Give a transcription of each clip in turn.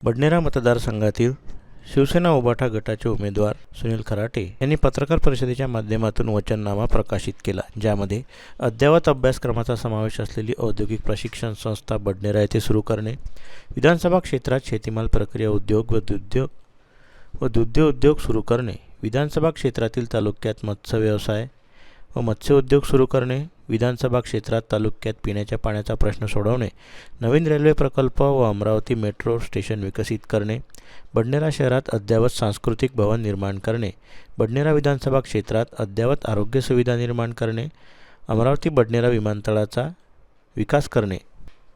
बडनेरा मतदारसंघातील शिवसेना उभाटा गटाचे उमेदवार सुनील खराटे यांनी पत्रकार परिषदेच्या माध्यमातून वचननामा प्रकाशित केला, ज्यामध्ये अद्ययावत अभ्यासक्रमाचा समावेश असलेली औद्योगिक प्रशिक्षण संस्था बडनेरा येथे सुरू करणे, विधानसभा क्षेत्रात शेतीमाल प्रक्रिया उद्योग व दुग्ध उद्योग सुरू करणे, विधानसभा क्षेत्रातील तालुक्यात मत्स्य व्यवसाय व मत्स्य उद्योग सुरू करणे, विधानसभा क्षेत्रात तालुक्यात पिण्याच्या पाण्याचा प्रश्न सोडवणे, नवीन रेल्वे प्रकल्प व अमरावती मेट्रो स्टेशन विकसित करणे, बडनेरा शहरात अद्ययावत सांस्कृतिक भवन निर्माण करणे, बडनेरा विधानसभा क्षेत्रात अद्ययावत आरोग्य सुविधा निर्माण करणे, अमरावती बडनेरा विमानतळाचा विकास करणे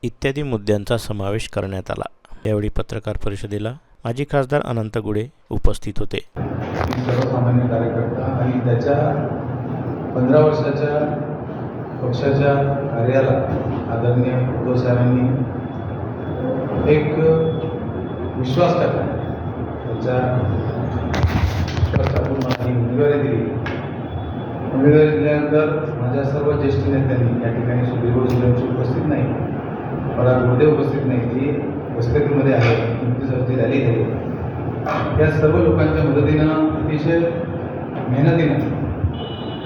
इत्यादी मुद्द्यांचा समावेश करण्यात आला। यावेळी पत्रकार परिषदेला माजी खासदार अनंत गुडे उपस्थित होते। सर्वसामान्य कार्यकर्ता आणि त्याच्या 15 वर्षाच्या पक्षाच्या कार्याला आदरणीय उद्धव साहेबांनी एक विश्वास टाकला। त्याच्या विश्वासातून मला उमेदवारी दिली। उमेदवारी दिल्यानंतर माझ्या सर्व ज्येष्ठ नेत्यांनी या ठिकाणी सुधीर सूर्यवंशी उपस्थित नाही, मला गुरुदेव उपस्थित नाही, ती वसतिगृहामध्ये आहे, तुमची रॅली झाली। या सर्व लोकांच्या मदतीनं अतिशय मेहनतीनं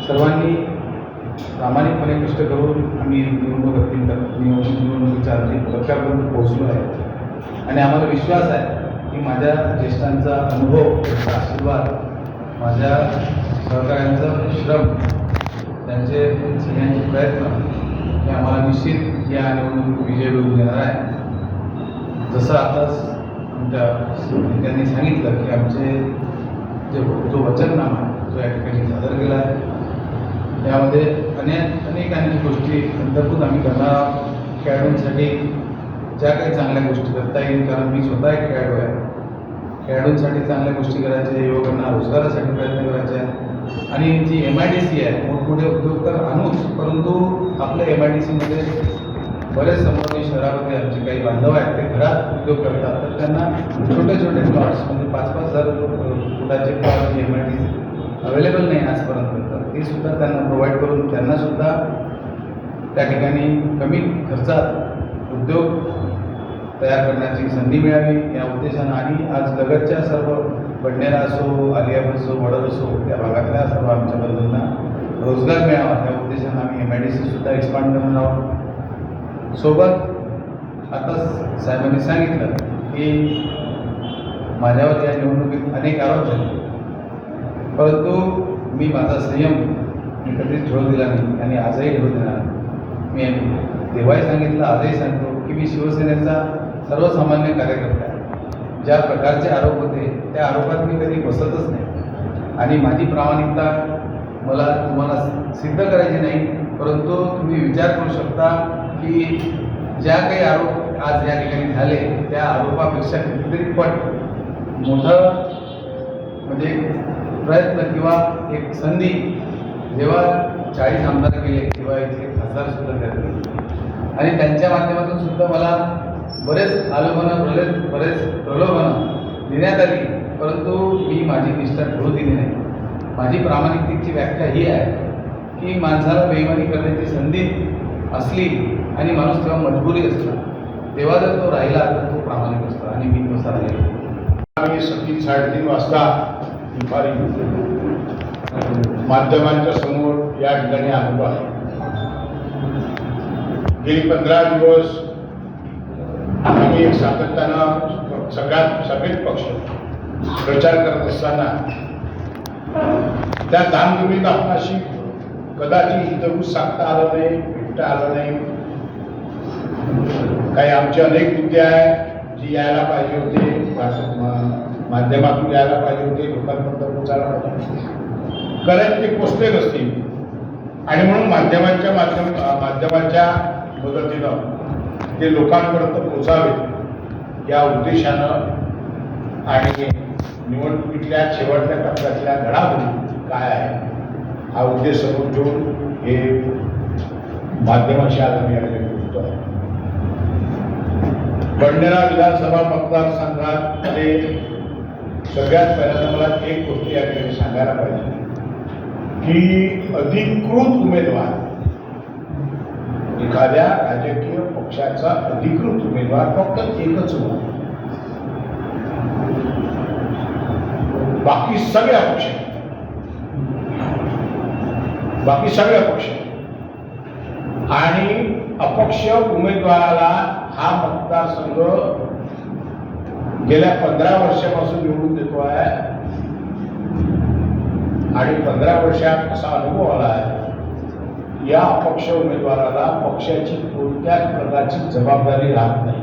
सर्वांनी प्रामाणिकपणे कष्ट करून आम्ही निवडणुकीच्या अंतिम टप्प्यापर्यंत पोहोचलो आहे आणि आम्हाला विश्वास आहे की माझ्या ज्येष्ठांचा अनुभव, त्यांचा आशीर्वाद, माझ्या सहकाऱ्यांचं श्रम, त्यांचे सगळ्यांचे प्रयत्न हे आम्हाला निश्चित या निवडणुकीत विजय मिळवून देणार आहे। जसं आताच आमच्या नेत्यांनी सांगितलं की आमचे जो वचननामा जो या ठिकाणी सादर केला आहे त्यामध्ये अनेक गोष्टी अंतर्भूत आम्ही करणार आहोत। खेळाडूंसाठी ज्या काही चांगल्या गोष्टी करता येईल, कारण मी स्वतः एक खेळाडू आहे, खेळाडूंसाठी चांगल्या गोष्टी करायच्या, युवकांना रोजगारासाठी प्रयत्न करायचे आहेत आणि जी MIDC आहे, मोठमोठे उद्योग तर आणूच, परंतु आपल्या MIDCमध्ये बरेच अमरावती शहरामध्ये आमचे काही बांधव आहेत, ते घरात उद्योग करतात, तर त्यांना छोटे छोटे प्लॉट्स म्हणजे 5,000 फुटाचे प्लॉट MIDC अवेलेबल नाही आजपर्यंत, तर ते सुद्धा त्यांना प्रोव्हाइड करून त्यांनासुद्धा त्या ठिकाणी कमी खर्चात उद्योग तयार करण्याची संधी मिळावी या उद्देशानं आणि आज लगतच्या सर्व बडनेरा असो, आलियापूर असो, वडद असो, त्या भागातल्या सर्व आमच्या बंधूंना रोजगार मिळावा या उद्देशानं आम्ही MIDC सुद्धा एक्सपांड करणार आहोत। सोबत आता साहेबांनी सांगितलं की माझ्यावर या निवडणुकीत अनेक आरोप झाले, परंतु मी माझा संयम कधीच ढळू दिला नाही आणि आजही ढळू देणार नाही। मी तेव्हाही सांगितलं, आजही सांगतो की मी शिवसेनेचा सर्वसामान्य कार्यकर्ता आहे। ज्या प्रकारचे आरोप होते त्या आरोपात मी कधी बसतच नाही आणि माझी प्रामाणिकता मला तुम्हाला सिद्ध करायची नाही, परंतु तुम्ही विचार करू शकता की ज्या काही आरोप आज या ठिकाणी झाले त्या आरोपापेक्षा कितीतरी पट मोठं म्हणजे प्रयत्न किंवा एक संधी जेव्हा 40 आमदार केले तेव्हा इथे खासदार सुद्धा केले आणि त्यांच्या माध्यमातून सुद्धा मला बरेच आलोभनं बरेच प्रलोभनं देण्यात आली, परंतु मी माझी निष्ठा ठेवू दिली नाही। माझी प्रामाणिकतेची व्याख्या ही आहे की माणसाला बेईमानी करण्याची संधी असली आणि माणूस तेव्हा मजबुरी असला, तेव्हा जर तो राहिला तर तो प्रामाणिक असतो आणि मी तसा राहिलो। आम्ही 3:30 वाजता दुपारी माध्यमांच्या समोर या ठिकाणी आलो आहे। गेली 15 दिवस आम्ही एक सातत्यानं सगळेच पक्ष प्रचार करत असताना त्या धामधुमीत आपणाशी कदाचित इथं सांगता आलं नाही, भेटता आलं नाही। काही आमचे अनेक मुद्दे आहेत जी यायला पाहिजे होते, माध्यमातून यायला पाहिजे होते, लोकांपर्यंत पोचायला पाहिजे, कदाचित ते पोचले नसतील आणि म्हणून माध्यमाच्या मदतीनं ते लोकांपर्यंत पोचावे या उद्देशानं आणि निवडणुकीतल्या शेवटच्या टप्प्यातल्या घडामोडी काय आहे हा उद्देश समोर ठेवून हे माध्यमाशी आज आम्ही या ठिकाणी बोलतो आहे। बडनेरा विधानसभा मतदारसंघात सगळ्यात पहिल्यांदा मला एक गोष्ट या ठिकाणी सांगायला पाहिजे की अधिकृत उमेदवार एखाद्या राजकीय पक्षाचा अधिकृत उमेदवार फक्त एकच होता, बाकी सगळे अपक्ष आणि अपक्ष उमेदवाराला हा मतदारसंघ गेल्या 15 वर्षापासून निवडून देतो आहे आणि 15 वर्षात असा अनुभव आला आहे या अपक्ष उमेदवाराला पक्षाची कोणत्याच प्रकारची जबाबदारी राहत नाही.